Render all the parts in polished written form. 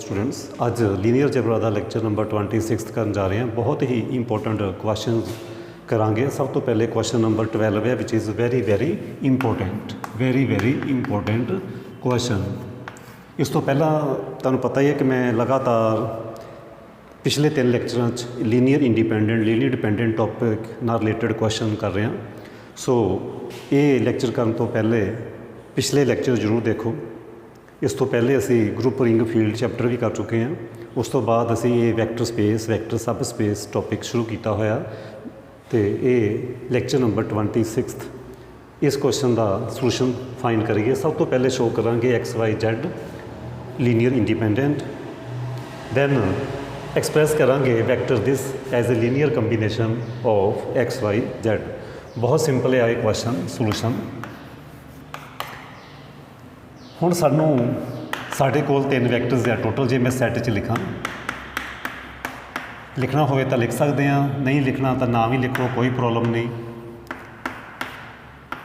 Students अज linear जबरा का lecture number 26 करन जा रहे हैं। बहुत ही इंपॉर्टेंट क्वेश्चन करांगे। सब तो पहले क्वेश्चन नंबर 12 है which is very very important question. इस तो पहला तुहानूं पता ही है कि मैं लगातार पिछले 3 लैक्चरां लीनियर डिपेंडेंट टॉपिक नाल रिलेटेड क्वेश्चन कर रहे हैं। सो ये लैक्चर करने तो पहले पिछले लैक्चर जरूर देखो। इस तो पहले असी ग्रुप रिंग फील्ड चैप्टर भी कर चुके हैं। उस तो बाद असी ये वैक्टर स्पेस वैक्टर सब स्पेस टॉपिक शुरू किया होया तो ये लैक्चर नंबर 26 इस क्वेश्चन का सलूशन फाइंड करिए। सब तो पहले शो करांगे X Y Z linear independent, then express करांगे vector this as a linear combination of X Y Z. बहुत सिंपल है ये क्वेश्चन सलूशन। हुण सानूं साडे कोल 3 वैक्टर्स है टोटल। जे मैं सैट च लिखना होवे तो लिख सकते हैं, नहीं लिखना तो ना भी लिखो, कोई प्रॉब्लम नहीं।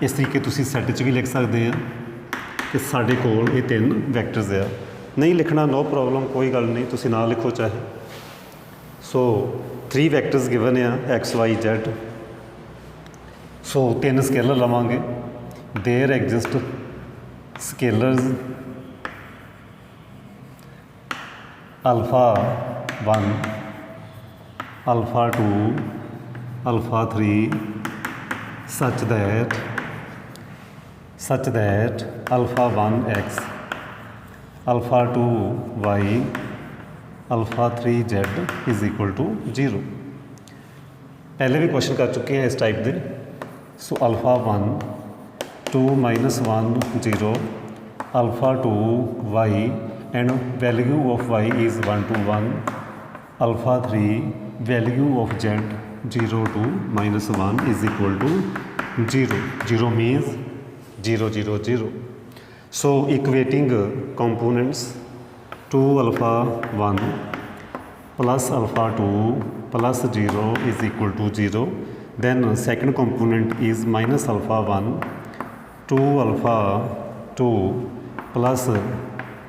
इस तरीके तुसीं सैट च भी लिख सकते हैं कि साडे कोल ये 3 वैक्टर्स है। नहीं लिखना नो प्रॉब्लम, कोई गल नहीं, तुसीं ना लिखो चाहे। सो 3 वैक्टर्स गिवन है X Y Z. So 3 scalar लवांगे। There exist scalars alpha 1 alpha 2 alpha 3 such that alpha 1 X alpha 2 Y alpha 3 Z is equal to 0। पहले भी क्वेश्चन कर चुके हैं इस टाइप के। So alpha 1 2 -1 0 alpha 2 Y and value of Y is 1 to 1 alpha 3 value of Z 0 to -1 is equal to 0। 0 means 0 0 0। So equating components 2 alpha 1 plus alpha 2 plus 0 is equal to 0। Then second component is minus alpha 1 2 alpha 2 plus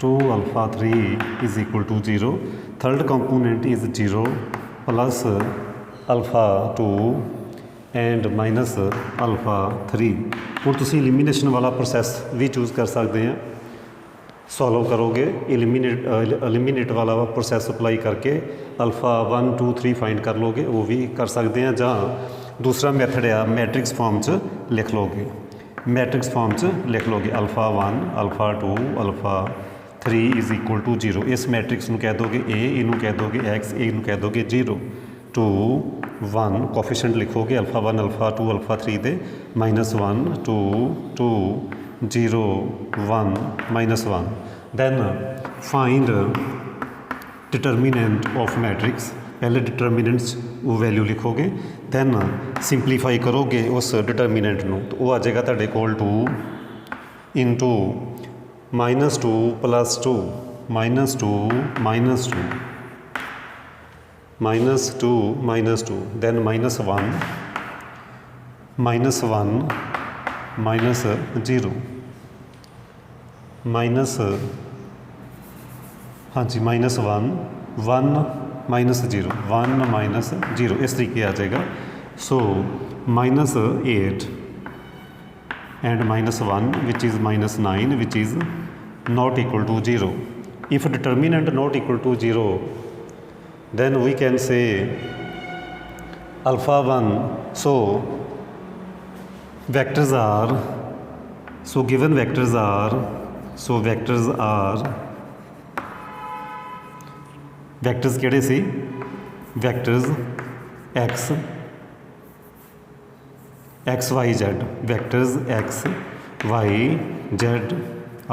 2 alpha 3 is equal to 0। Third component is 0 plus alpha 2 and minus alpha 3। हुण तुसीं एलिमीनेशन वाला process भी choose कर सकते हैं। Solve करोगे eliminate वाला process apply करके अल्फा 1 2 3 फाइंड कर लोगे, वो भी कर सकते हैं। जहाँ दूसरा मैथड आ मैट्रिक्स फॉर्म च लिख लोगे। मैट्रिक्स फॉर्म च लिख लोगे alpha 1 alpha 2 alpha 3 is equal to 0। इस मैट्रिक्स में कह दोगे ए, इनू कह दोगे एक्स, इनू कह दोगे 0 2 1 कोफिशेंट लिखोगे अल्फा 1 अल्फा 2 अल्फा 3 दे -1 2 2 0 1 -1। Then find determinant of matrix. पहले डिटर्मिनेंट्स वो वैल्यू लिखोगे, दैन सिंपलीफाई करोगे उस डिटर्मिनेंट को, तो वो आ जाएगा तुहाडे कोल 2 इंटू -2 प्लस 2 -2 -2 -2 दैन -1 -0 माइनस हाँ जी -1 1 -0 1 -0 इस तरीके आ जाएगा। So -8 and -1 which is -9 which is not equal to 0। If determinant not equal to 0 then we can say alpha 1 so vectors are given vectors are vectors केड़े सी vectors x y z vectors x y z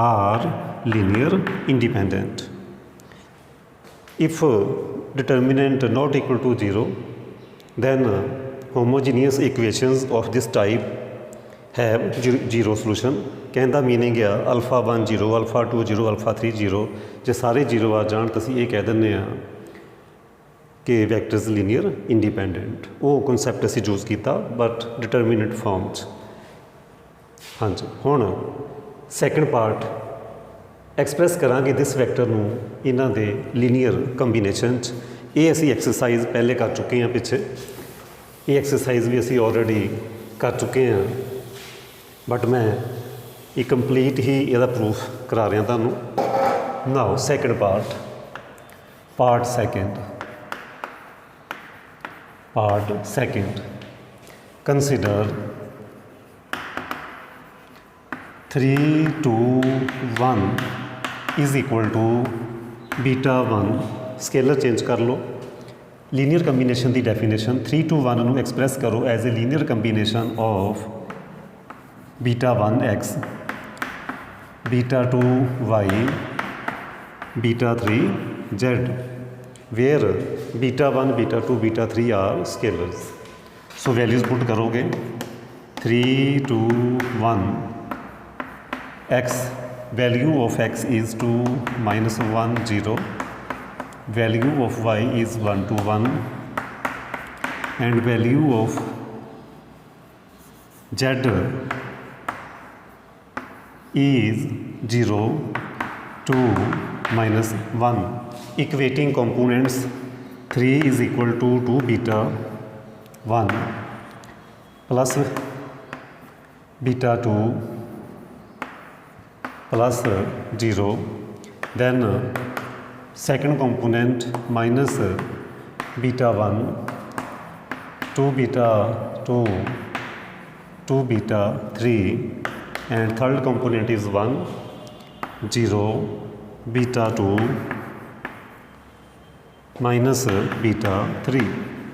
are linear independent। if determinant not equal to 0 then homogeneous equations of this type have zero solution। कहने meaning है alpha 1 0 alpha 2 0 alpha 3 0। जो सारे 0 आ जान तो असीं ये कह दिंदे आ कि वैक्टर्स लीनियर इंडिपेंडेंट। वो कॉन्सैप्ट असीं यूज़ किया बट डिटर्मिनेंट फॉर्म च। हाँ जी हुण सैकेंड पार्ट ਐਕਸਪ੍ਰੈਸ ਕਰਾਂਗੇ ਦਿਸ ਵੈਕਟਰ ਨੂੰ ਇਹਨਾਂ ਦੇ ਲੀਨੀਅਰ ਕੰਬੀਨੇਸ਼ਨ 'ਚ। ਇਹ ਅਸੀਂ ਐਕਸਰਸਾਈਜ਼ ਪਹਿਲੇ ਕਰ ਚੁੱਕੇ ਹਾਂ ਪਿੱਛੇ, ਇਹ ਐਕਸਰਸਾਈਜ਼ ਵੀ ਅਸੀਂ ਆਲਰੇਡੀ ਕਰ ਚੁੱਕੇ ਹਾਂ, ਬਟ ਮੈਂ ਇਹ ਕੰਪਲੀਟ ਹੀ ਇਹਦਾ ਪ੍ਰੂਫ ਕਰਾ ਰਿਹਾ ਤੁਹਾਨੂੰ। Now second part second consider 3 2 1 is equal to beta 1। Scalar change कर लो। लीनियर कंबीनेशन की डेफिनेशन 3 2 1 ਨੂੰ एक्सप्रैस करो as a linear combination of beta 1 x beta 2 y beta 3 z, where beta 1 beta 2 beta 3 are scalars. So values put करोगे 3 2 1 x, value of x is 2 minus 1 0, value of y is 1 to 1, and value of z is 0 2 minus 1. Equating components 3 is equal to 2 beta 1 plus beta 2 plus 0, then second component minus beta 1 2 beta 2 2 beta 3, and third component is 1 0 beta 2 minus beta 3.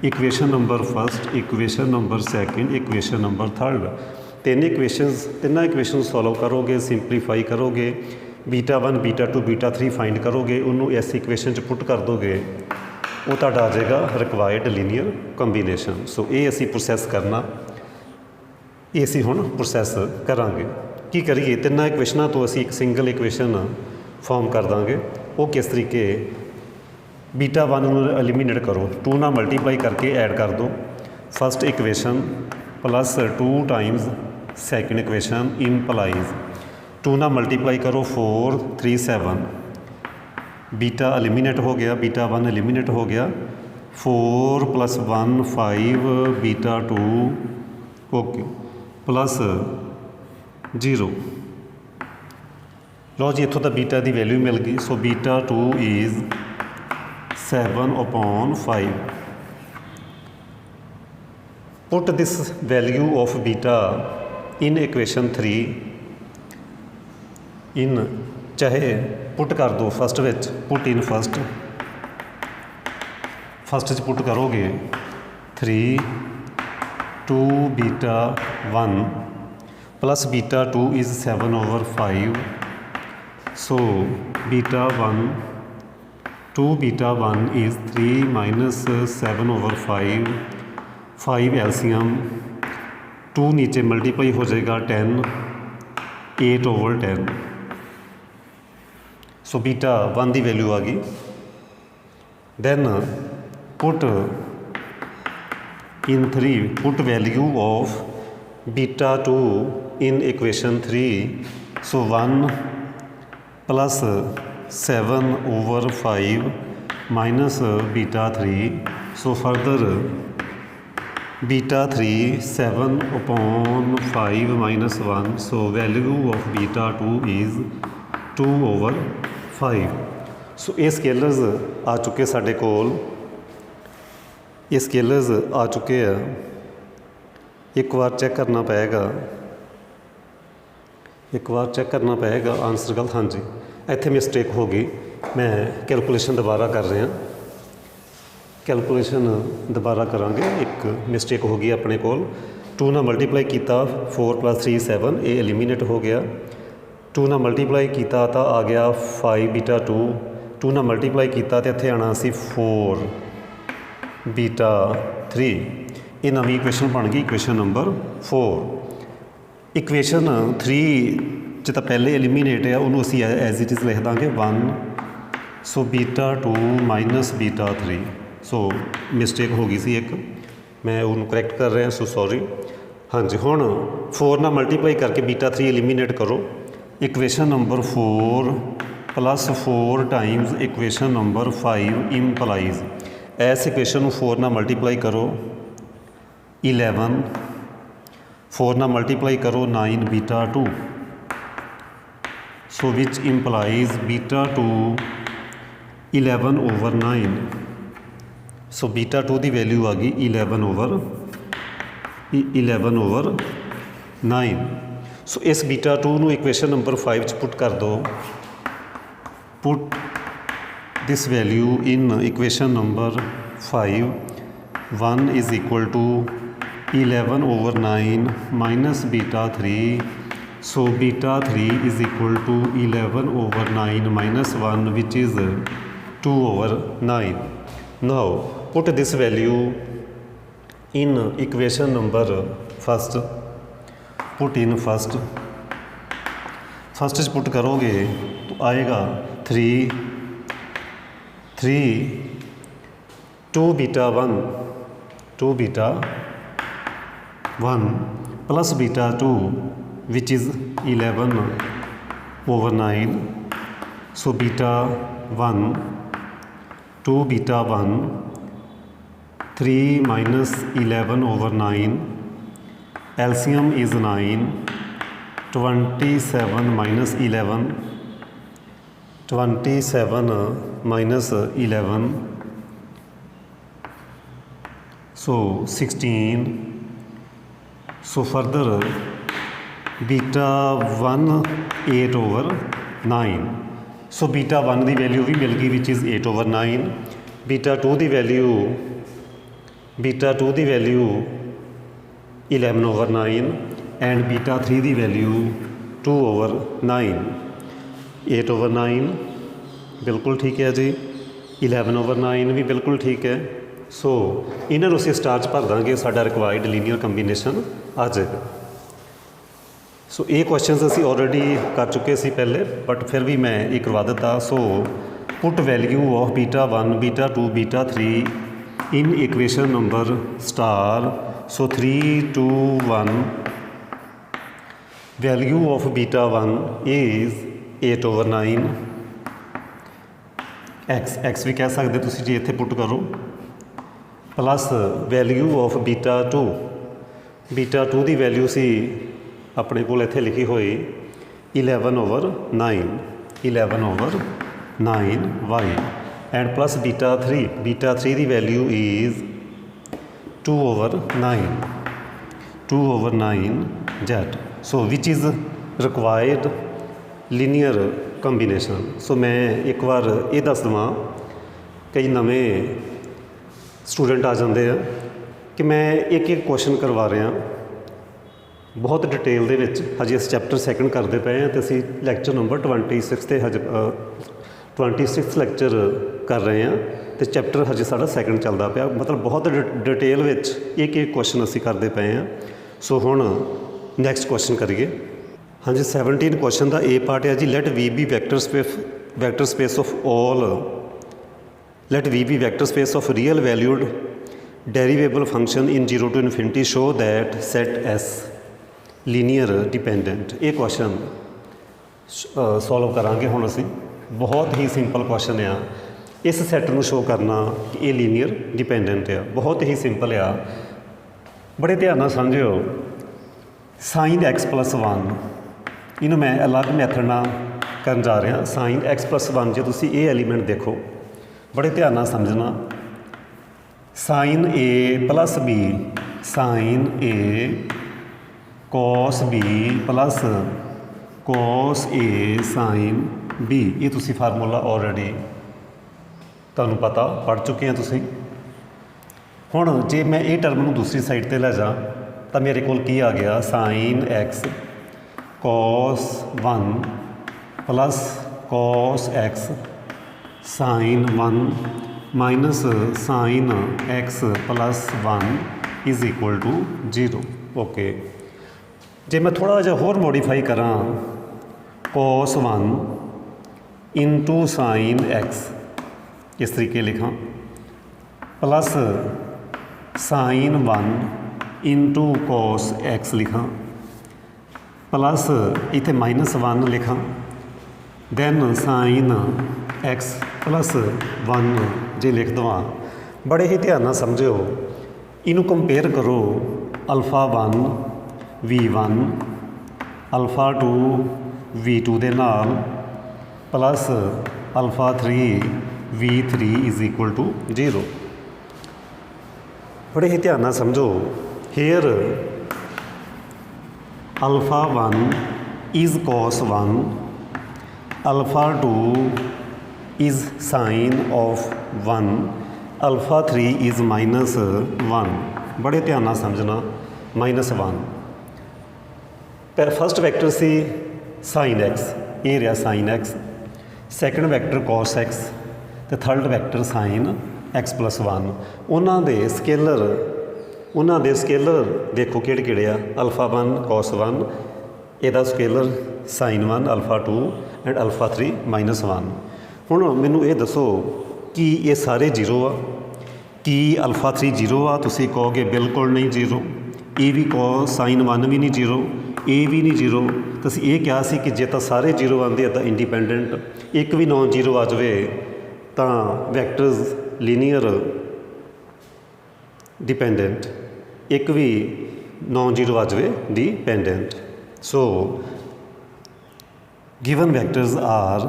Equation number first, equation number second, equation number third, तिन्ना equation solve करोगे, simplify करोगे, beta 1 beta 2 beta 3 find करोगे, उन्होंने इस equation च put कर दोगे, वो तुहाडा आ जाएगा रिक्वायर्ड लीनियर कंबीनेशन। सो ये असी प्रोसैस करना, ये असी हुण प्रोसैस करांगे। की करिए, तिन्ना इक्वेशनां तो असी एक सिंगल इक्वेशन फॉर्म कर देंगे। वो किस तरीके, बीटा 1 नूं एलिमीनेट करो, 2 नाल मल्टीप्लाई करके ऐड कर दो first equation plus 2 times second equation implies 2 ना मल्टीप्लाई करो 4 3 7, बीटा एलिमीनेट हो गया, बीटा 1 एलिमीनेट हो गया, 4 + 1 5 बीटा 2 ओके प्लस 0। लो जी, इत्थों तक बीटा की वैल्यू मिल गई। So beta 2 is 7/5। Put this value of beta in equation 3 इन, चाहे पुट कर दो first which, put in first च पुट करोगे 3 2 beta 1 plus beta 2 is 7/5। So beta 1 2 beta 1 is 3 minus 7/5, 5 LCM, 2 नीचे मल्टीप्लाई हो जाएगा 10, 8/10। सो बीटा 1 की वैल्यू आ गई। Then put in 3, put value of beta 2 in equation 3। So 1 plus 7/5 minus beta 3। So further beta 3 7/5 minus 1। So value of beta 2 is 2/5। So ये scalars आ चुके साढ़े कोल, ये स्केलर्स आ चुके हैं। एक बार चेक करना पेगा, एक बार चेक करना पेगा आंसर गलत। हाँ जी, इत्थे मिसटेक हो गई, मैं कैलकुलेशन दोबारा कर रहा, कैलकुलेशन दोबारा करांगे। एक मिसटेक हो गई अपने कोल, 2 ना मल्टीप्लाई किया 4 + 3 7, ये एलिमीनेट हो गया। 2 ना मल्टीप्लाई किया तो आ गया 5 बीटा 2, 2 ना मल्टीप्लाई किया तो इत्थे आना सी 4 बीटा 3। ये नवी इक्वेशन बन गई, इक्वेशन नंबर 4। इक्वेशन 3 च तो पहले एलिमीनेट है, उन्होंने असी एज इट इज़ लिख देंगे 1। So beta 2 minus beta 3। सो मिसटेक हो गई सी एक, मैं उन्होंने करैक्ट कर रहा। So sorry. हाँ जी, हुण 4 ना मल्टीप्लाई करके बीटा 3 एलिमीनेट करो। Equation number 4 plus 4 times equation number 5 इंपलाइज। इस इक्वेशन 4 नाल मल्टीप्लाई करो 11, 4 नाल मल्टीप्लाई करो 9 beta 2, so which इंपलाइज beta 2 11/9। So beta 2 की वैल्यू आ गई 11/9। सो इस बीटा 2 नू इक्वेशन नंबर 5 च पुट कर दो। Put this value in equation number 5, 1 is equal to 11/9 minus beta 3। So beta 3 is equal to 11/9 minus 1 which is 2/9। Now put this value in equation number first. Put in first च put करोगे तो आएगा 3 2 beta 1 plus beta 2 which is 11/9। So beta 1 2 beta 1 3 minus 11/9, LCM is 9, 27 minus 11, 27 minus 11, so 16। So further beta 1 8/9। So beta 1 की value भी मिल गई which is 8/9। Beta 2 की value 11/9 and beta 3 की value 2/9। 8/9 बिल्कुल ठीक है जी, 11/9 भी बिल्कुल ठीक है। सो इन्हों असीं स्टार च भर देंगे, साडा रिक्वायर्ड लीनियर कंबीनेशन आ जाएगा। सो ये क्वेश्चन असीं ऑलरेडी कर चुके सी पहले, बट फिर भी मैं ये करवा दिता। So put value of beta 1 beta 2 beta 3 in equation number star. So 3 2 1 value of beta 1 is 8/9। X भी कह सकते तुसीं जे इत्थे पुट करो, प्लस वैल्यू ऑफ बीटा 2 की वैल्यू सी अपने को इत्थे लिखी हुई 11/9 वाई एंड प्लस बीटा 3 की value is 2/9 Z. So which is required linear combination. So मैं एक बार ये दस देवां, कई नवे स्टूडेंट आ जाते हैं कि मैं एक क्वेश्चन करवा रहा बहुत डिटेल दे विच। हजे अस चैप्टर सैकेंड करते पे हैं तो असी लैक्चर नंबर 26 ते हजे 26 लैक्चर कर रहे हैं तो चैप्टर हजे साडा सैकेंड चलता पाया। मतलब बहुत डिटेल विच एक क्वेश्चन असी करते पे हैं। सो हुण नैक्सट क्वेश्चन करिए। हाँ जी, 17 क्वेश्चन का ए पार्ट है जी। Let V be vector space of all real valued derivable function in 0 to infinity show that set S linear dependent. ये क्वेश्चन सॉल्व करांगे हुण असीं। बहुत ही सिंपल क्वेश्चन आ। इस सैट नूं शो करना कि ये लीनियर डिपेंडेंट आ, बहुत ही सिंपल आ। बड़े ध्यान नाल समझिओ। साइन एक्स प्लस 1 इनू मैं अलग मैथड नाल करन जा रहा। साइन एक्स प्लस 1 जो तुसीं ये एलीमेंट देखो, बड़े ध्यान नाल समझना। Sign A plus B, sign A cos B plus cos A sine B. ये तुसीं फार्मूला ऑलरेडी तुहानूं पता पढ़ चुके हैं तुसीं। हुण जे मैं ये टर्म नूं दूसरी साइड ते लै जा तो मेरे कोल की आ गया, sine x cos 1 plus cos x sine 1 minus sine x plus 1 is equal to 0। Okay, जे मैं थोड़ा जिहा होर मॉडिफाई करा, कॉस 1 इंटू साइन एक्स इस तरीके लिखा, plus sign 1 into cos x लिखा, प्लस इत्थे -1 लिखा, ਦੈਨ ਸਾਈਨ x ਪਲੱਸ 1 ਜੇ ਲਿਖ ਦੇਵਾਂ। ਬੜੇ ਹੀ ਧਿਆਨ ਨਾਲ ਸਮਝਿਓ, ਇਹਨੂੰ ਕੰਪੇਅਰ ਕਰੋ ਅਲਫਾ 1 v1 ਅਲਫਾ 2 v2 ਦੇ ਨਾਲ plus alpha 3 v3 is equal to 0। ਬੜੇ ਹੀ ਧਿਆਨ ਨਾਲ ਸਮਝੋ। Here alpha 1 is cos 1 alpha 2 is sine of 1 alpha 3 is minus 1। ਬੜੇ ਧਿਆਨ ਨਾਲ ਸਮਝਣਾ, -1। ਫਸਟ ਵੈਕਟਰ ਸੀ ਸਾਈਨ x, ਇਹ ਰਿਹਾ sine x। Second vector cos x ਅਤੇ third vector sine x plus 1। ਉਹਨਾਂ ਦੇ ਸਕੇਲਰ ਦੇਖੋ ਕਿਹੜੇ ਕਿਹੜੇ ਆ, ਅਲਫਾ 1 cos 1, ਇਹਦਾ scaler sign 1 alpha 2 and alpha 3 -1। ਹੁਣ ਮੈਨੂੰ ਇਹ ਦੱਸੋ ਕਿ ਇਹ ਸਾਰੇ 0 ਆ? ਕੀ ਅਲਫਾ 3 0 ਆ? ਤੁਸੀਂ ਕਹੋਗੇ ਬਿਲਕੁਲ ਨਹੀਂ 0। ਇਹ ਵੀ cos ਸਾਈਨ 1 ਵੀ ਨਹੀਂ 0, ਇਹ ਵੀ ਨਹੀਂ 0। ਤੁਸੀਂ ਇਹ ਕਿਹਾ ਸੀ ਕਿ ਜੇ ਤਾਂ ਸਾਰੇ 0 ਆਉਂਦੇ ਆ ਤਾਂ ਇੰਡੀਪੈਂਡੈਂਟ, ਇੱਕ ਵੀ ਨੋਨ 0 ਆ ਜਾਵੇ ਤਾਂ ਵੈਕਟਰਸ ਲੀਨੀਅਰ ਡਿਪੈਂਡੈਂਟ, ਇੱਕ ਵੀ ਨੋਨ 0 ਆ ਜਾਵੇ dependent. So given vectors are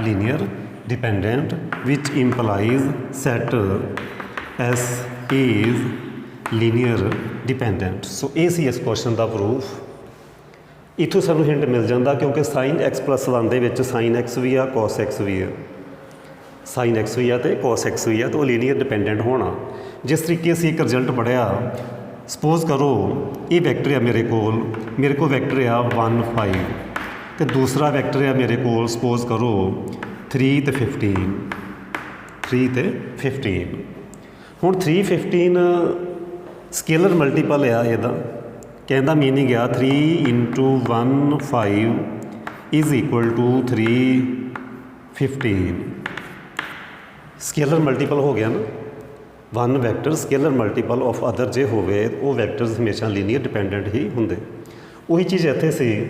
linear dependent, which implies set S is linear dependent। So ਇਹ ਸੀ ਇਸ ਕੁਐਸਚਨ ਦਾ ਪ੍ਰੂਫ। ਇੱਥੋਂ ਸਾਨੂੰ ਹਿੰਟ ਮਿਲ ਜਾਂਦਾ, ਕਿਉਂਕਿ ਸਾਈਨ x ਪਲੱਸ 1 ਦੇ ਵਿੱਚ ਸਾਈਨ x ਵੀ ਆ cos x ਵੀ ਆ, ਸਾਈਨ x ਵੀ ਆ ਅਤੇ cos x ਵੀ ਆ, ਤਾਂ ਉਹ ਲੀਨੀਅਰ ਡਿਪੈਂਡੈਂਟ ਹੋਣਾ। ਜਿਸ ਤਰੀਕੇ ਅਸੀਂ ਇੱਕ ਰਿਜ਼ਲਟ ਪੜ੍ਹਿਆ, ਸਪੋਜ਼ ਕਰੋ ਇਹ ਵੈਕਟਰ ਆ ਮੇਰੇ ਕੋਲ ਵੈਕਟਰ ਆ 1 5 ਅਤੇ ਦੂਸਰਾ ਵੈਕਟਰ ਆ ਮੇਰੇ ਕੋਲ ਸਪੋਜ਼ ਕਰੋ 3 ਅਤੇ 15। ਹੁਣ 3 15 ਸਕੇਲਰ ਮਲਟੀਪਲ ਆ ਇਹਦਾ, ਕਹਿੰਦਾ ਮੀਨਿੰਗ ਆ 3 × 1 5 is equal to 3 15। Scalar multiple ਹੋ ਗਿਆ ਨਾ, 1 vector scalar multiple of other ਜੇ ਹੋਵੇ, ਉਹ ਵੈਕਟਰਸ ਹਮੇਸ਼ਾ ਲੀਨੀਅਰ ਡਿਪੈਂਡੈਂਟ ਹੀ ਹੁੰਦੇ। ਉਹੀ ਚੀਜ਼ ਇੱਥੇ ਸੀ।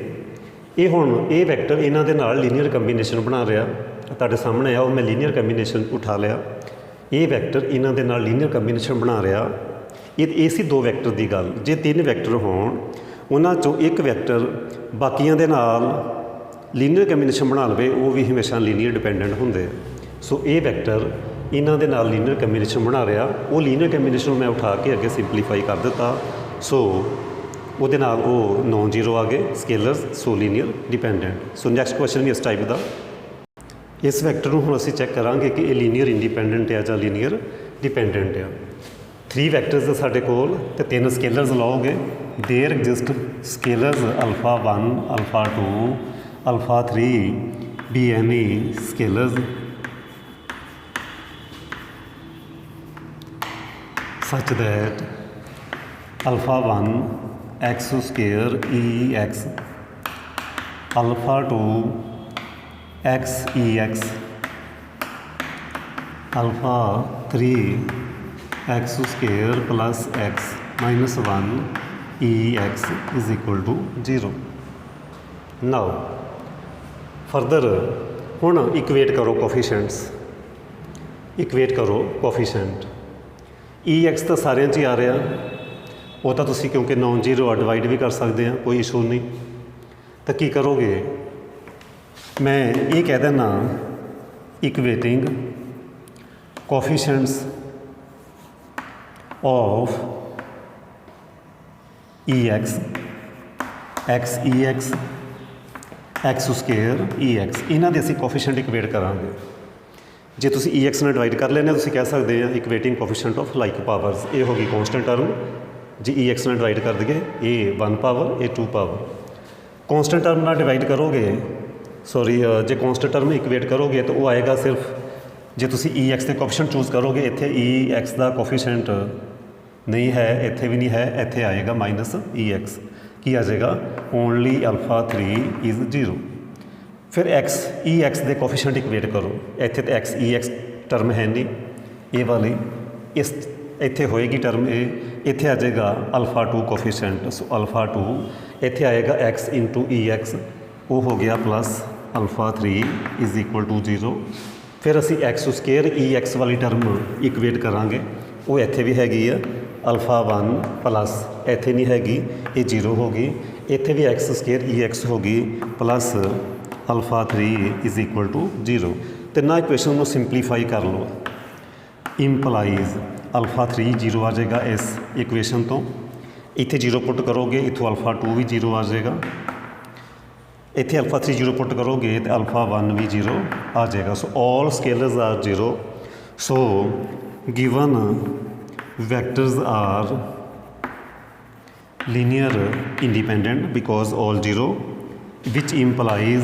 ਇਹ ਹੁਣ ਇਹ ਵੈਕਟਰ ਇਹਨਾਂ ਦੇ ਨਾਲ ਲੀਨੀਅਰ ਕੰਬੀਨੇਸ਼ਨ ਬਣਾ ਰਿਹਾ, ਤੁਹਾਡੇ ਸਾਹਮਣੇ ਆ, ਉਹ ਮੈਂ ਲੀਨੀਅਰ ਕੰਬੀਨੇਸ਼ਨ ਉਠਾ ਲਿਆ। ਇਹ ਵੈਕਟਰ ਇਹਨਾਂ ਦੇ ਨਾਲ ਲੀਨੀਅਰ ਕੰਬੀਨੇਸ਼ਨ ਬਣਾ ਰਿਹਾ। ਇਹ ਸੀ 2 ਵੈਕਟਰ ਦੀ ਗੱਲ। ਜੇ 3 ਵੈਕਟਰ ਹੋਣ, ਉਹਨਾਂ 'ਚੋਂ ਇੱਕ ਵੈਕਟਰ ਬਾਕੀਆਂ ਦੇ ਨਾਲ ਲੀਨੀਅਰ ਕੰਬੀਨੇਸ਼ਨ ਬਣਾ ਲਵੇ, ਉਹ ਵੀ ਹਮੇਸ਼ਾ ਲੀਨੀਅਰ ਡਿਪੈਂਡੈਂਟ ਹੁੰਦੇ। ਸੋ ਇਹ ਵੈਕਟਰ ਇਹਨਾਂ ਦੇ ਨਾਲ ਲੀਨੀਅਰ ਕੰਬੀਨੇਸ਼ਨ ਬਣਾ ਰਿਹਾ, ਉਹ ਲੀਨੀਅਰ ਕੰਬੀਨੇਸ਼ਨ ਨੂੰ ਮੈਂ ਉਠਾ ਕੇ ਅੱਗੇ ਸਿੰਪਲੀਫਾਈ ਕਰ ਦਿੱਤਾ। ਸੋ ਉਹਦੇ ਨਾਲ ਉਹ ਨੋਨ 0 ਆ ਗਏ scalars, so linear dependent. So next question ਵੀ ਇਸ ਟਾਈਪ ਦਾ। ਇਸ ਵੈਕਟਰ ਨੂੰ ਹੁਣ ਅਸੀਂ ਚੈੱਕ ਕਰਾਂਗੇ ਕਿ ਇਹ ਲੀਨੀਅਰ ਇੰਡੀਪੈਂਡੈਂਟ ਆ ਜਾਂ ਲੀਨੀਅਰ ਡਿਪੈਂਡੈਂਟ ਆ। 3 ਵੈਕਟਰਸ ਆ ਸਾਡੇ ਕੋਲ ਅਤੇ 3 ਸਕੇਲਰਸ ਲਓਗੇ। There exist scalars alpha 1 alpha 2 alpha 3 be any scalars such that alpha 1 x square ex alpha 2 x ex alpha 3 x square plus x minus 1 ex is equal to 0। now further ਹੁਣ ਇਕੁਏਟ ਕਰੋ coefficient. ex ਤਾਂ ਸਾਰਿਆਂ 'ਚ ਹੀ ਆ ਰਿਹਾ, ਉਹ ਤਾਂ ਤੁਸੀਂ ਕਿਉਂਕਿ ਨੋਨ 0 ਆ ਡਿਵਾਈਡ ਵੀ ਕਰ ਸਕਦੇ ਆ, ਕੋਈ ਇਸ਼ੂ ਨਹੀਂ। ਤਾਂ ਕੀ ਕਰੋਗੇ, ਮੈਂ ਇਹ ਕਹਿ ਦਿੰਦਾ ਇਕੁਏਟਿੰਗ ਕੋਫੀਸ਼ੀਐਂਟਸ of ex x ex x square ex, ਇਹਨਾਂ ਦੇ ਅਸੀਂ ਕੋਫੀਸ਼ੀਐਂਟ ਇਕੁਏਟ ਕਰਾਂਗੇ। ਜੇ ਤੁਸੀਂ ex ਨਾਲ ਡਿਵਾਈਡ ਕਰ ਲੈਂਦੇ ਤੁਸੀਂ ਕਹਿ ਸਕਦੇ ਆ ਇਕੁਏਟਿੰਗ ਕੋਫੀਸ਼ੀਐਂਟ ਆਫ ਲਾਈਕ ਪਾਵਰਸ। ਇਹ ਹੋ ਗਈ ਕੌਂਸਟੈਂਟ ਟਰਮ, ਜੇ ex ਨਾਲ ਡਿਵਾਈਡ ਕਰ ਦਈਏ ਇਹ 1 ਪਾਵਰ ਇਹ 2 ਪਾਵਰ। ਕੌਂਸਟੈਂਟ ਟਰਮ ਨਾਲ ਡਿਵਾਈਡ ਕਰੋਗੇ, ਜੇ ਕੌਂਸਟੈਂਟ ਟਰਮ ਇਕੁਏਟ ਕਰੋਗੇ ਤਾਂ ਉਹ ਆਏਗਾ ਸਿਰਫ, ਜੇ ਤੁਸੀਂ ex ਦੇ ਕੋਫੀਸ਼ੀਐਂਟ ਚੂਜ਼ ਕਰੋਗੇ, ਇੱਥੇ ex ਦਾ ਕੋਫੀਸ਼ੀਐਂਟ ਨਹੀਂ ਹੈ, ਇੱਥੇ ਵੀ ਨਹੀਂ ਹੈ, ਇੱਥੇ ਆਏਗਾ -ex। ਕੀ ਆ ਜਾਏਗਾ, ਓਨਲੀ alpha 3 ਇਜ਼ 0। ਫਿਰ ex ਦੇ ਕੋਫੀਸ਼ੀਐਂਟ ਇਕੁਏਟ ਕਰੋ, ਇੱਥੇ ਤਾਂ ex ਟਰਮ ਹੈ ਨਹੀਂ, ਇਹ ਵਾਲੀ ਇਸ ਇੱਥੇ ਹੋਏਗੀ ਟਰਮ ਇਹ, ਇੱਥੇ ਆ ਜਾਏਗਾ ਅਲਫਾ 2 ਕੋਫੀਸ਼ੀਐਂਟ, ਸੋ ਅਲਫਾ 2 ਇੱਥੇ ਆਏਗਾ x ਇੰਟੂ ਈ ਐਕਸ, ਉਹ ਹੋ ਗਿਆ plus alpha 3 is equal to 0। ਫਿਰ ਅਸੀਂ ਐਕਸ ਸਕੁਏਅਰ ਈ ਐਕਸ ਵਾਲੀ ਟਰਮ ਇਕੁਏਟ ਕਰਾਂਗੇ, ਉਹ ਇੱਥੇ ਵੀ ਹੈਗੀ ਆ ਅਲਫਾ 1 ਪਲੱਸ ਇੱਥੇ ਨਹੀਂ ਹੈਗੀ, ਇਹ 0 ਹੋ ਗਈ, ਇੱਥੇ ਵੀ ਐਕਸ ਸਕੁਏਅਰ ਈ ਐਕਸ ਹੋ ਗਈ plus alpha 3 is equal to 0। ਤਿੰਨਾਂ ਇਕੁਏਸ਼ਨ ਨੂੰ ਸਿੰਪਲੀਫਾਈ ਕਰ ਲਓ, ਇੰਪਲਾਈਜ਼ ਅਲਫਾ 3 0 ਆ ਜਾਏਗਾ ਇਸ ਇਕੁਏਸ਼ਨ ਤੋਂ, ਇੱਥੇ 0 ਪੁੱਟ ਕਰੋਗੇ ਇੱਥੋਂ ਅਲਫਾ 2 ਵੀ 0 ਆ ਜਾਏਗਾ, ਇੱਥੇ ਅਲਫਾ 3 0 ਪੁੱਟ ਕਰੋਗੇ ਤੇ ਅਲਫਾ 1 ਵੀ 0 ਆ ਜਾਏਗਾ। So all scalars are 0, so given vectors are linear independent because all 0, which implies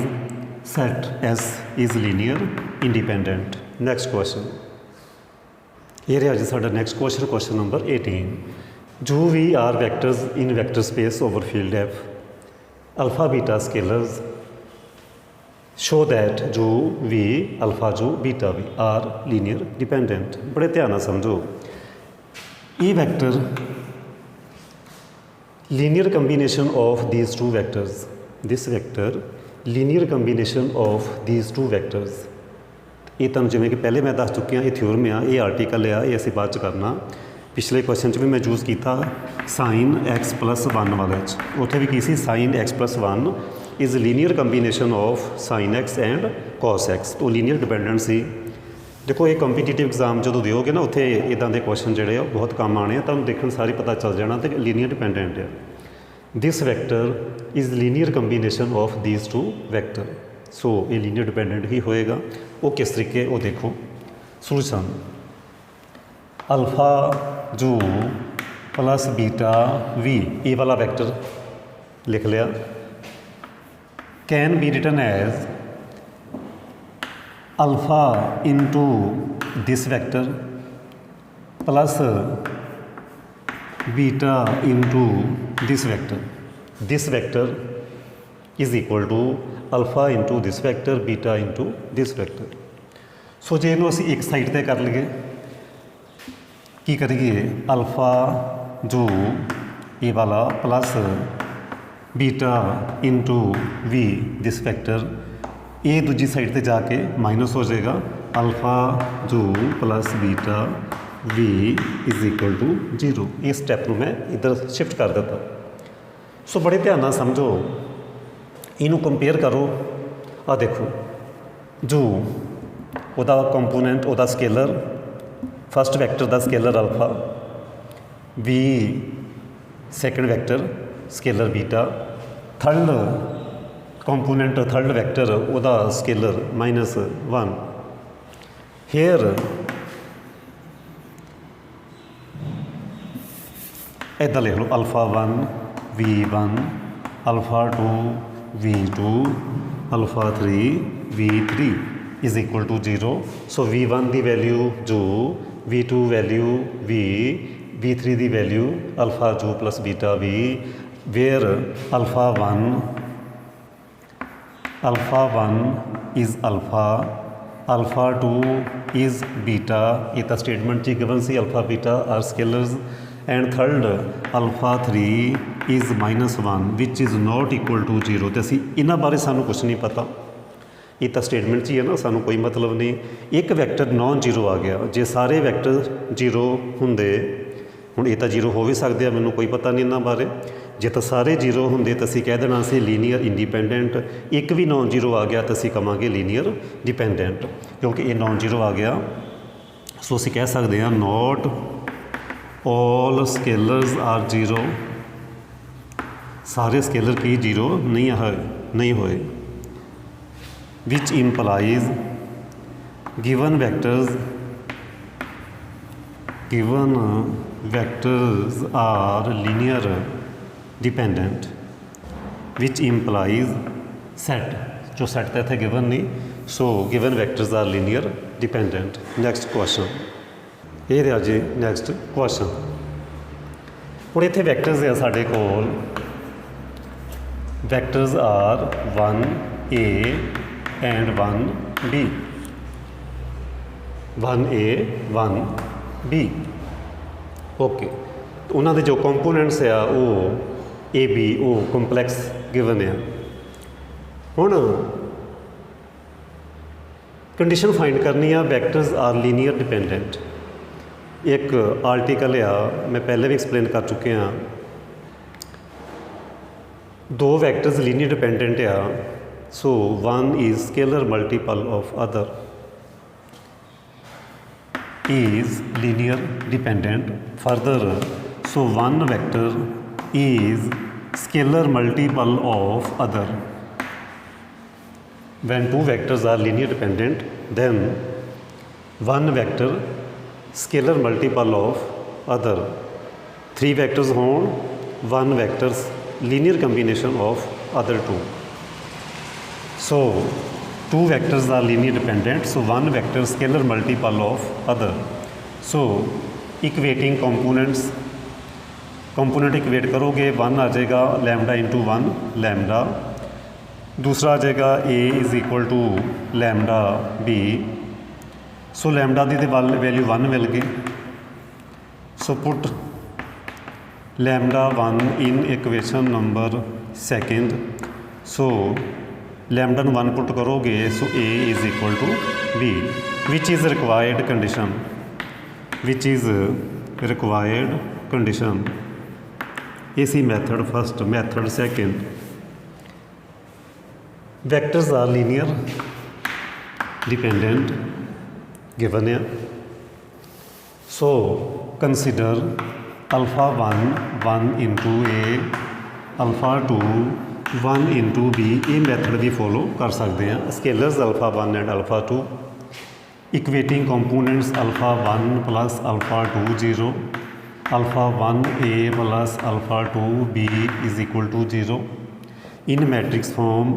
set S is linear independent। Next question, here is our next question, question number 18। जो V are vectors in vector space over field F, alpha beta scalars show that जो V alpha जो beta V are linear dependent। बड़े ध्यान ਨਾਲ समझो, E vector linear combination of these two vectors, this vector linear combination of these two vectors। ਇਹ ਤੁਹਾਨੂੰ ਜਿਵੇਂ ਕਿ ਪਹਿਲੇ ਮੈਂ ਦੱਸ ਚੁੱਕਿਆ, ਇਹ ਥਿਓਰਮ ਆ, ਇਹ ਆਰਟੀਕਲ ਆ, ਇਹ ਅਸੀਂ ਬਾਅਦ 'ਚ ਕਰਨਾ। ਪਿਛਲੇ ਕੁਐਸਚਨ 'ਚ ਵੀ ਮੈਂ ਯੂਜ਼ ਕੀਤਾ ਸਾਈਨ x ਪਲੱਸ 1 ਵਾਲੇ 'ਚ, ਉੱਥੇ ਵੀ ਕੀ ਸੀ sine x plus 1 is linear combination of sine x and cos x, ਉਹ ਲੀਨੀਅਰ ਡਿਪੈਂਡੈਂਟ ਸੀ। ਦੇਖੋ ਇਹ ਕੰਪੀਟੀਟਿਵ ਐਗਜ਼ਾਮ ਜਦੋਂ ਦਿਓਗੇ ਨਾ, ਉੱਥੇ ਇੱਦਾਂ ਦੇ ਕੁਐਸਚਨ ਜਿਹੜੇ ਆ ਬਹੁਤ ਕੰਮ ਆਉਣੇ ਆ, ਤੁਹਾਨੂੰ ਦੇਖਣ ਸਾਰੀ ਪਤਾ ਚੱਲ ਜਾਣਾ ਤੇ ਲੀਨੀਅਰ ਡਿਪੈਂਡੈਂਟ ਆ। This vector is linear combination of these two vector, so ਇਹ ਲੀਨੀਅਰ ਡਿਪੈਂਡੈਂਟ ਹੀ ਹੋਏਗਾ। ਉਹ ਕਿਸ ਤਰੀਕੇ, ਉਹ ਦੇਖੋ ਸੋਲੂਸ਼ਨ, ਅਲਫਾ ਜੋ प्लस बीटा वी, ए वाला वैक्टर लिख लिया, can be written as alpha into this vector plus beta into this vector. This vector is equal to alpha into this vector beta into this vector. So जे इनू असी एक side पर कर लीए, की करिए अल्फा जो ए वाला plus beta into V this vector, ये दूजी साइड पर जाके माइनस हो जाएगा, अल्फा जो plus beta V is equal to 0। इस स्टैप को मैं इधर शिफ्ट कर देता। सो बड़े ध्यान नाल समझो, इनू कंपेयर करो। आ देखो जो उहदा कंपोनेंट, उहदा स्केलर, फस्ट वैक्टर का स्केलर अल्फा, वी second vector scalar beta, third component third vector उहदा स्केलर -1। हेयर इदा लिख लो alpha 1 V1, alpha 2 V2, alpha 3 V3 is equal to 0। So V1 की वैल्यू जो, V2 वैल्यू V, V3 की वैल्यू अल्फा जो plus beta V, where alpha 1 is alpha, alpha 2 is beta, ये तो statement he given C, alpha beta are scalars, and third alpha 3 is -1 which is not equal to 0। तो असी इन्हां बारे सानू कुछ नहीं पता, ये तो स्टेटमेंट ही है ना, सानू कोई मतलब नहीं। एक वैक्टर नॉन जीरो आ गया, जे सारे वैक्टर जीरो होंदे, हुण ये तो जीरो हो भी सकते हैं, मैनू कोई पता नहीं इन्हां बारे, जे तो सारे जीरो होंदे तो असीं कह देना सी लीनियर इंडिपेंडेंट। एक भी नॉन जीरो आ गया तो असीं कहांगे लीनियर डिपेंडेंट, क्योंकि ये नॉन जीरो आ गया। सो असीं कह सकते हैं not all scalars are zero, सारे स्केलर की जीरो नहीं होए। Which implies given vectors are linear dependent, which implies set, जो सेट तो इतने गिवन नहीं, so given vectors are linear dependent. Next question, ये रहा जी नैक्सट क्वेश्चन। हुण इत्थे वैक्टर्स है साडे कोल, vectors are 1A and 1B, 1A 1B। Okay उन्होंने जो कंपोनेंट्स आ वो ए बी ओ कंपलैक्स गिवन है। हुण कंडीशन फाइंड करनी आ वैक्टर्स आर लीनियर डिपेंडेंट। एक आर्टिकल आ मैं पहले भी एक्सप्लेन कर चुके हाँ, दो वैक्टर्स लीनियर डिपेंडेंट आ, so one is scalar multiple of other is linear dependent. Further, so one vector is scalar multiple of other. When two vectors are linear dependent, then one vector scalar multiple of other. Three vectors हों, one vectors linear combination of other two. So two vectors are linear dependent, so one vector scalar multiple of other. So equating components, component equate करोगे one आ जाएगा lambda into one lambda, दूसरा आ जाएगा a is equal to lambda b। So lambda की value one मिल गई, so put lambda one in equation number second. So lambda one put करोगे so a is equal to b, which is required condition, which is required condition. ये सी method first, method second. Vectors are linear dependent given है, so consider alpha one one into a, alpha two one into b. ये method भी follow कर सकते हैं। Scalars alpha one and alpha two, equating components alpha one plus alpha two zero, alpha one a plus alpha two b is equal to zero. In matrix form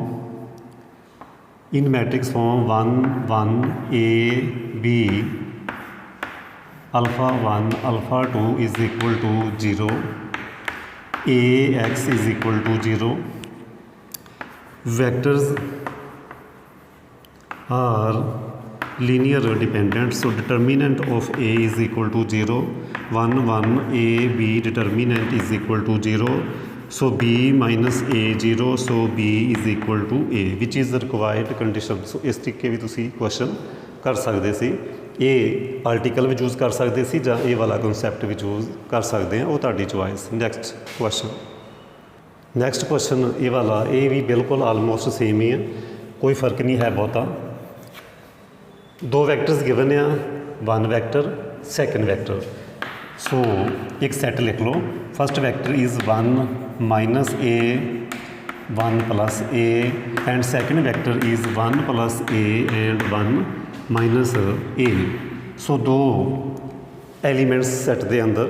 one one a b, alpha one alpha two is equal to zero, A x is equal to zero. Vectors are linear dependent, so determinant of A is equal to 0, 1 1 A B determinant is equal to 0, so B minus A 0, so B is equal to A, which is the required condition। so इस तरीके भी तुसी question कर सकते सी, ये article भी use कर सकते सी जां ये वाला कॉन्सैप्ट भी यूज़ कर सकते हैं, वो तुहाडी choice. Next question, next question ये वाला, ये भी बिल्कुल आलमोस्ट सेम ही है, कोई फ़र्क नहीं है बहुता। दो वैक्टर्स गिवन आ, one vector second vector. So एक सेट लिख लो, first vector is one minus a one plus a and second vector is one plus a and one minus a. So दो एलीमेंट्स सेट के अंदर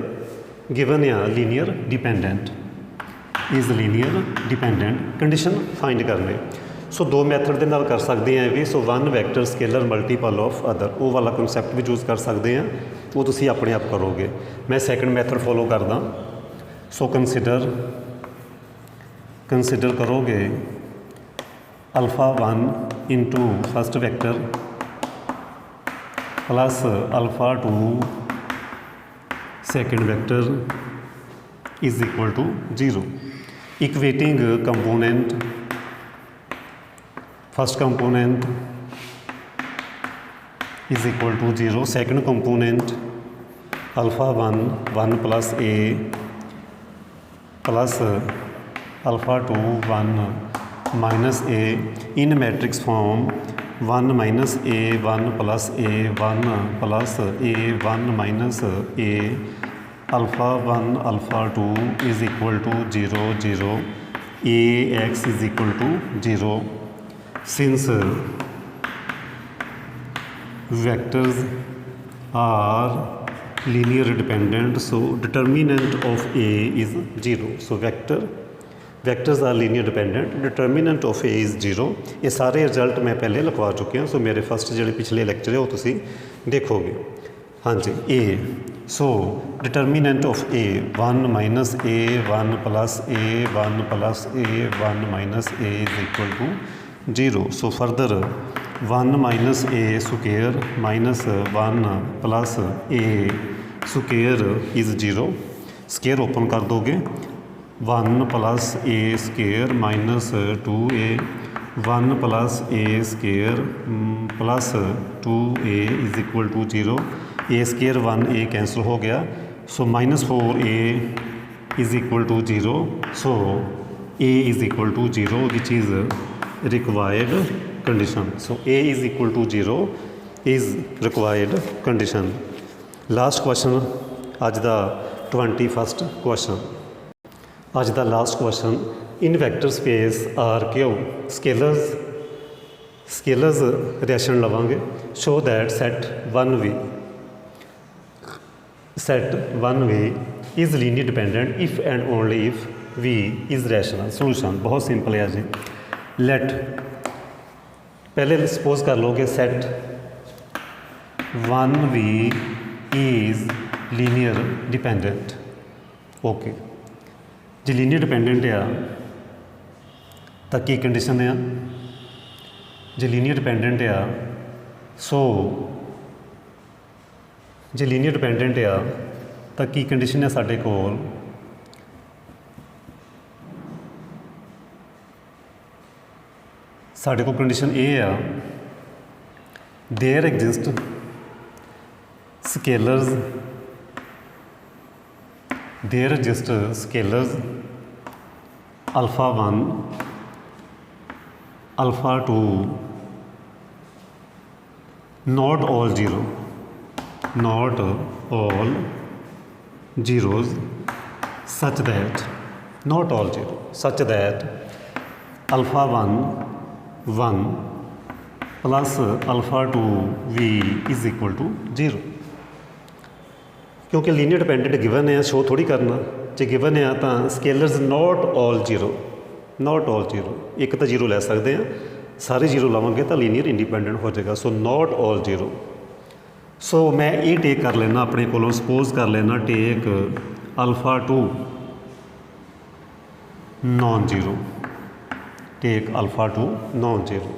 given आ linear dependent, is linear dependent. Condition find करने, so दो method के नाल कर सकते हैं भी। So one vector scalar multiple of other, वो वाला कंसैप्ट भी यूज़ कर सकते हैं, वो तुसी अपने आप करोगे। मैं सैकेंड मैथड फॉलो करदा। सो कंसिडर करोगे alpha one into first vector plus alpha two second vector is equal to zero. Equating component, first component is equal to zero, second component alpha one one plus a plus alpha two one minus a. In matrix form one minus a one plus a one plus a one minus a, alpha one alpha two is equal to zero zero, A x is equal to zero. Since vectors are linear dependent, so determinant of A is 0. So vectors are linear dependent, determinant of A is 0. ये सारे result मैं पहले लिखवा चुके हैं, सो मेरे first जो पिछले लैक्चर है वो तुसी देखोगे। हाँ जी, ए so determinant of a 1 minus a 1 plus a 1 plus a 1 minus a is equal to 0. So further 1 minus a square minus 1 plus a, square is 0, square open कर दोगे 1 + a square minus 2a, 1 + a स्केयर plus 2a is equal to 0, a square 1a cancel हो गया, so -4a is equal to 0, so a is equal to 0 which is required condition. So a is equal to 0 is required condition. Last question अज दा 21st question, अज दा last question, in vector space R Q scalars reaction लवांगे, show that set 1v is linear dependent if and only if v is rational. Solution बहुत simple है जी। Let पहले suppose कर लोगे set 1v is linear dependent. Okay जे linear dependent आ तो की कंडीशन आ, जे लीनियर डिपेंडेंट आ सो जे लीनियर डिपेंडेंट आ तो की कंडीशन है साडे कोल, साडे कोल कंडीशन ये आ there exist scalars alpha 1 alpha 2 not all zeros such that alpha 1 plus alpha 2 v is equal to 0। क्योंकि लीनियर डिपेंडेंट गिवन है, शो थोड़ी करना, जे गिवन है तो स्केलर्स नॉट ऑल जीरो, एक तो जीरो लै सकते हैं, सारे जीरो लावांगे तो लीनियर इंडिपेंडेंट हो जाएगा। So not all zero. So मैं ये टेक कर लेना अपने कोलों, सपोज कर लेना take alpha 2 non zero, take alpha 2 non zero.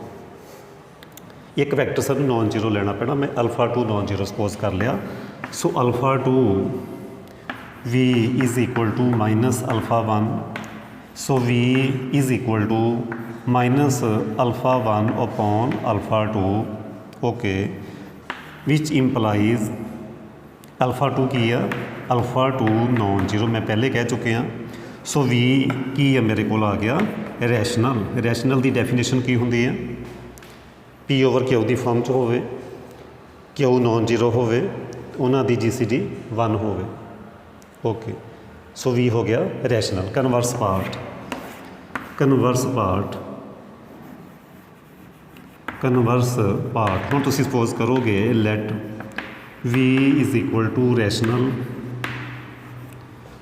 एक वैक्टर सब नॉन जीरो लेना पैना, मैं alpha 2 नॉन जीरो सपोज कर लिया। So alpha 2 v is equal to minus alpha 1, so v is equal to minus alpha 1 upon alpha 2, okay, which implies alpha 2 की है, alpha 2 non zero, मैं पहले कह चुके हैं। सो v की है मेरे को आ गया रैशनल की डेफिनेशन की होंगी है, P ओवर Q की फॉर्म च होवे, Q नॉन जीरो होवे, उन्हों की GCD 1 होवे, ओके। सो v हो गया रैशनल। कन्वर्स पार्ट हम तुम सपोज करोगे let v is equal to rational,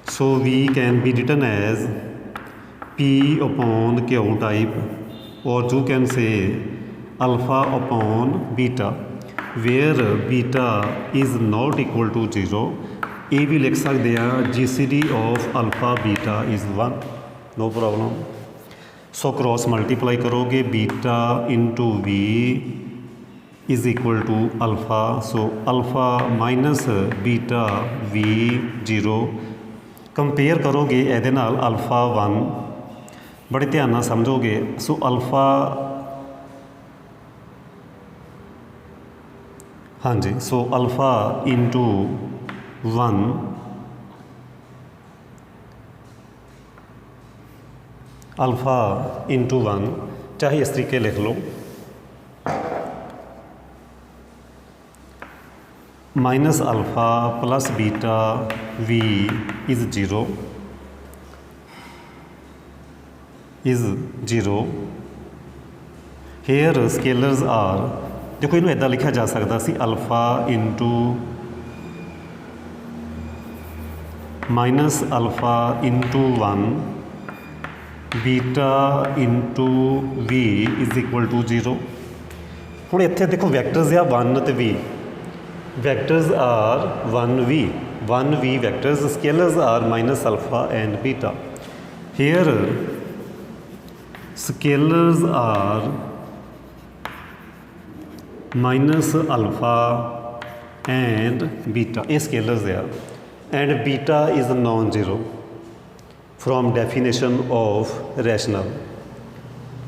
so v can be written as P upon Q type, और you can say alpha upon beta, where beta is not equal to 0। ये भी लिख सकते हैं GCD of alpha beta is 1, no problem. So cross multiply करोगे beta into v is equal to alpha, so alpha minus beta v 0। Compare करोगे ये नाल alpha 1, बड़े ध्यान नाल समझोगे। सो अल्फा, हाँ जी, so alpha into 1 alpha into 1, चाहे इस तरीके लिख लो, minus alpha plus beta v is 0 here scalars are, देखो इनू इदा लिखा जा सकता सी alpha into minus alpha into 1 beta into v is equal to 0। हुण इत्थे देखो वैक्टर्स आ 1 ते v, vectors are 1v vectors, scalars are minus alpha and beta. Here scalars are minus alpha and beta, ये स्केलर्स आ, and beta is non zero from definition of rational,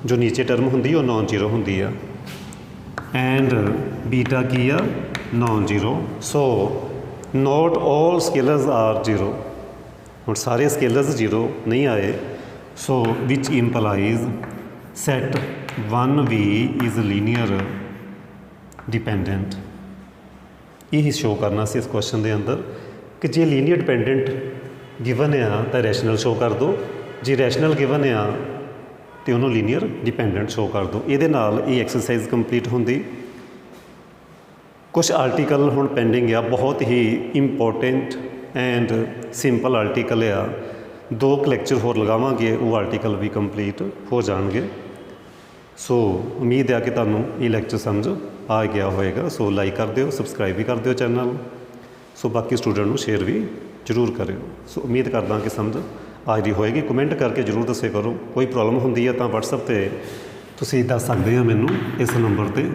जो नीचे term होंगी वो नॉन जीरो होंगी आ, and beta की आ non zero. So not all scalars are zero, हुण सारे स्केलर्स जीरो नहीं आए। So which implies set 1V is linear dependent. यही शो करना सी इस क्वेश्चन के अंदर कि जे लीनियर डिपेंडेंट गिवन आ तो रैशनल शो कर दो, जे रैशनल गिवन आ तो उन्होंने लीनियर डिपेंडेंट शो कर दो। ये नाल ये एक्सरसाइज कंप्लीट होंगी। कुछ आर्टिकल हुण पेंडिंग आ, बहुत ही इंपॉर्टेंट एंड सिंपल आर्टिकल आ, 2 लैक्चर होर लगावांगे वो आर्टिकल भी कंप्लीट हो जाएंगे। सो उम्मीद है कि तुहानूं ये लैक्चर समझ आ गया होएगा। सो लाइक कर दिओ, सबसक्राइब भी कर दिओ चैनल। सो बाकी स्टूडेंट को शेयर भी जरूर करिओ। सो उम्मीद करदा कि समझ आ रही होएगी। कमेंट करके जरूर दस्सिया करो, कोई प्रॉब्लम होंदी है तो वट्सएप पर तुसीं दस सकदे हो मैनूं इस नंबर पर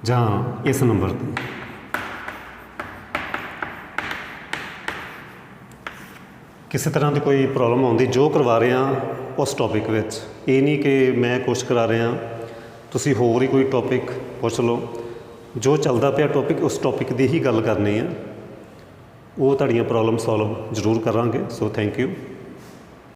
जां इस नंबर पर। किसी तरह की कोई प्रॉब्लम आती जो करवा रहे हैं उस टॉपिक विच, ये नहीं कि मैं कुछ करा रहा, तुसी होर ही कोई टॉपिक पुछ लो, जो चलता पिया टॉपिक उस टॉपिक की ही गल करनी है, वो तुहाड़ियां प्रॉब्लम सॉल्व जरूर करांगे। So thank you.